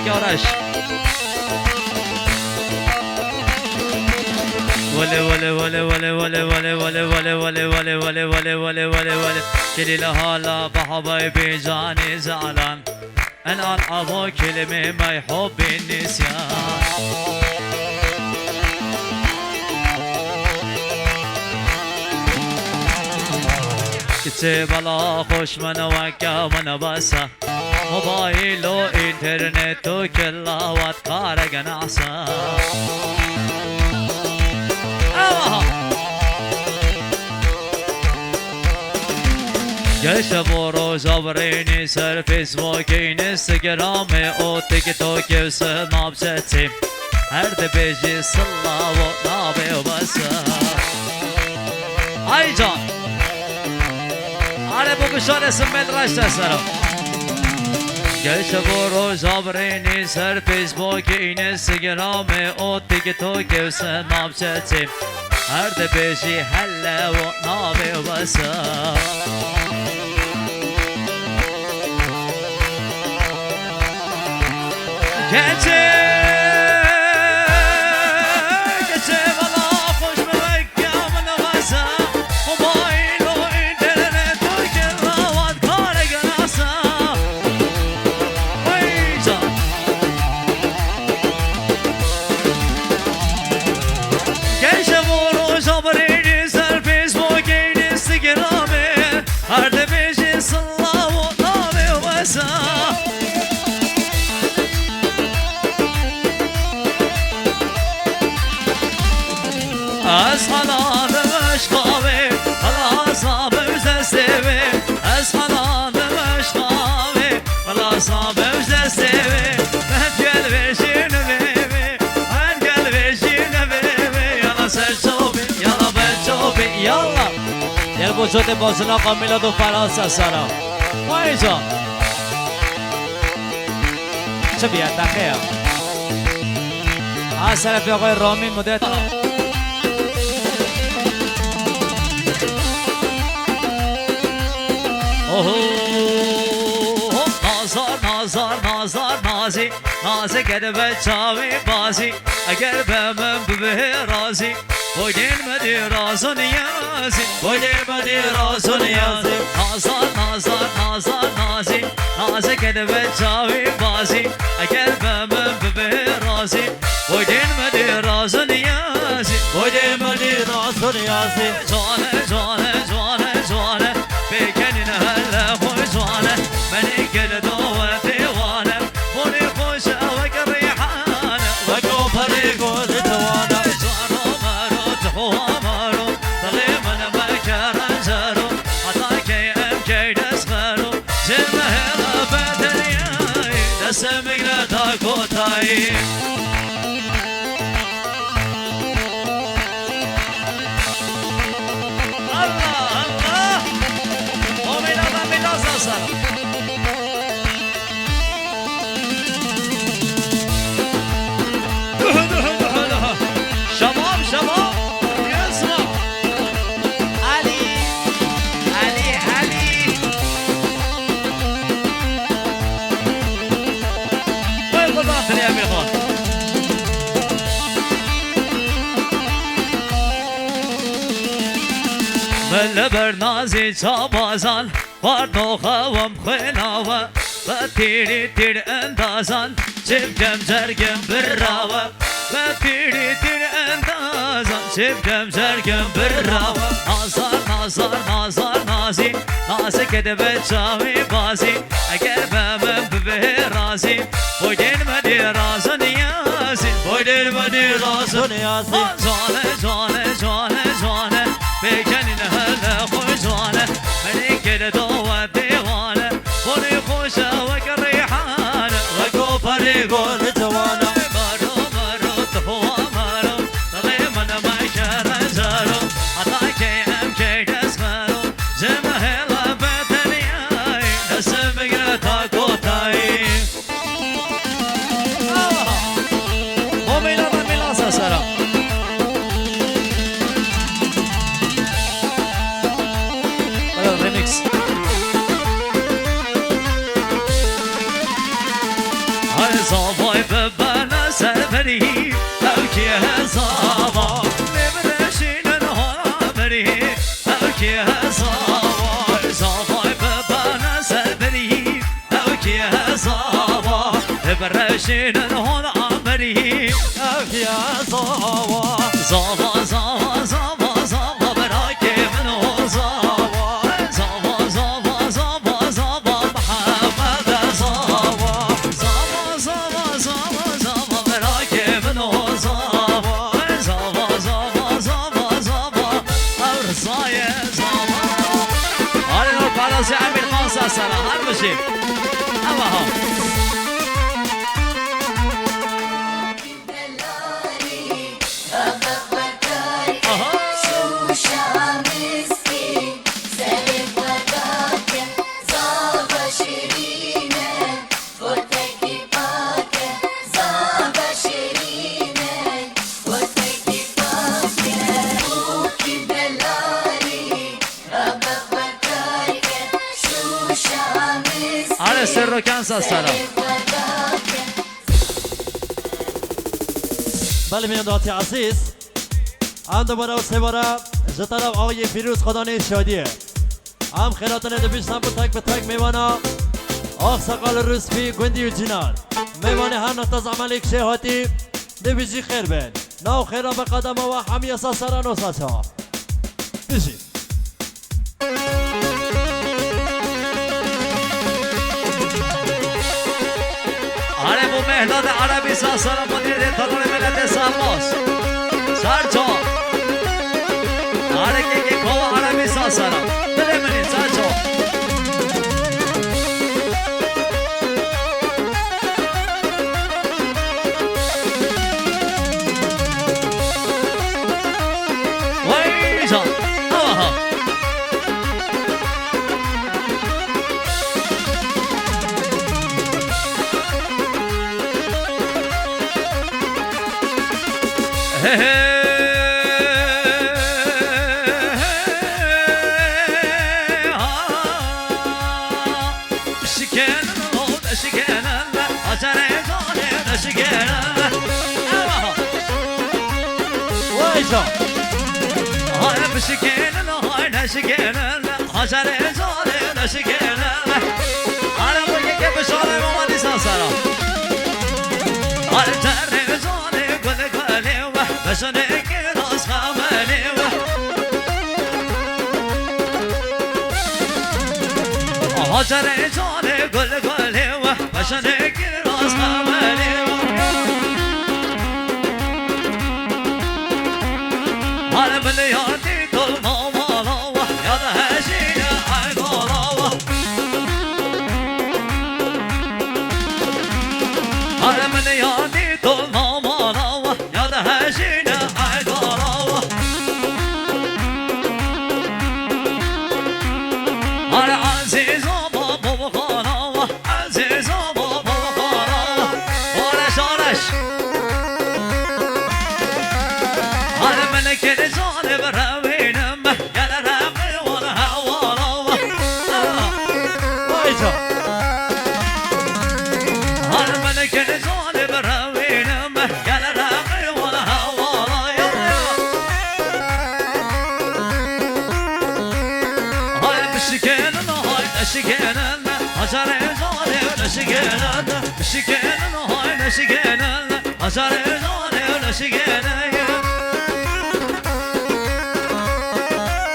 مبارك يا ورش ولي ولي ولي ولي ولي ولي ولي ولي ولي ولي ولي ولي ولي ولي ولي كلي لهلا بحبايبي جاني زعلان انا الابو كلمه ما يحب النسيان كتب الله خوش من وكا من بسا موبايل و انترنت و كلا واتقارق نعسا گشت برو جبرینی سر فیسبوک اینستاگرام و تیک توک و سناب چتیم هر ده بیجی صلا و نابه و بسا ای جان آره بگوشان اسم بل رشت سرم گشت برو جبرینی سر فیسبوک اینستاگرام و تیک توک و سناب چتیم هر ده بیجی حله و نابه و بسا Gece valla hoş mevekka menavasa Mobail o internet o kelavat kare ganasa Oyca Gece vuru zabrini ser Facebook Instagram'e Her de beşi sallavu nave vasa از حنانم اشقاوی خلاصا بوزه سیوی از حنانم اشقاوی خلاصا بوزه سیوی من گل ویشین بیوی من گل ویشین بیوی یالا سر چوبی یالا بر چوبی یالا در وجود بازنا قامیلا دو فرانسه سرا ما اینجا چه بیاد دقیقه از طرف آقای رامین مدت نازار نازار نازار نازی نازی گره به چاوی بازی اگر به من به رازی بودین مدی راز و نیازی بودین مدی راز و نیازی نازار نازار نازار نازی نازی گره به چاوی بازی اگر به من به رازی بودین مدی راز و نیازی بودین مدی راز و نیازی جانه جانه جانه جانه بکنین هلا خوشوانه منی گل دوه دیوانه بونی خوشه وک ریحانه وکو پری گل توانه جانو مرو تخوا مرو دلی من مکرن جرو حتا کی ام کی دسخرو جمه هلا بدریای دسم گره تا کوتایی شباب شباب يسمع علي علي علي وين قضاء يا ميخان من برنازي شابازان وارنو خوام خناوه و تیری تیر اندازان چپکم جرگم براوه و تیری تیر اندازان چپکم جرگم براوه نازار نازار نازار نازی نازی کده به چاوی بازی اگر به من به رازی بودین مدی راز و نیازی بودین مدی راز و نیازی جانه جانه جانه جانه بکنین هلا خوش جانه منی کده دوه دیوانه بونی خوشه وک ریحانه وکو پری گل جوانه مرو مرو تخوا مرو دلی من مکرن جرو حتا کی ام کی دسخرو جمه هلا بدریای دسم بگره تا کوتایی مومیلا رمیلا سسرا remix زاوای ببنا سربری او که زاوا نبرشین ها بری او که زاوای ببنا سربری او که زاوا نبرشین ها بری او که زاوا زاوا زاوا زاوا زاوا برای که منو زاوا زاوا زاوا زاوا زاوا محمد زاوا زاوا زاوا زاوا زاوا برای که منو زاوا زاوا زاوا زاوا زاوا ارزای زاوا آره نور پرازی امیر خان سلام هر بشید اما ها سر رو کنسا سلام بله میانداتی عزیز هم دوباره و سه باره جطرف آقای فیروز خدا شادیه هم خیراتانه دو بیش نبود تک به تک میوانا آخ سقال روزفی گوندی و جنان میوانه هر نقطه عمل یک شهاتی دو بیجی خیر بین ناو خیرا به قدم و همی اساس سران و ساچه ها بیشی آره بو مهداد عربی سلام مدیر تدور ملت سرماس سرچا آره که کوا عربی سلام بله منی سرچا ویجا آها بشكينا هاي نشكينا حجر زالي نشكينا أنا وياك بشارة ما دي ساسرة أنا ترى زالي كل كلي بشنك راس خامني حجر زالي كل كلي بشنك راس خامني أنا ملياني شكينا هاي نشكينا أزار زاني ونشكينا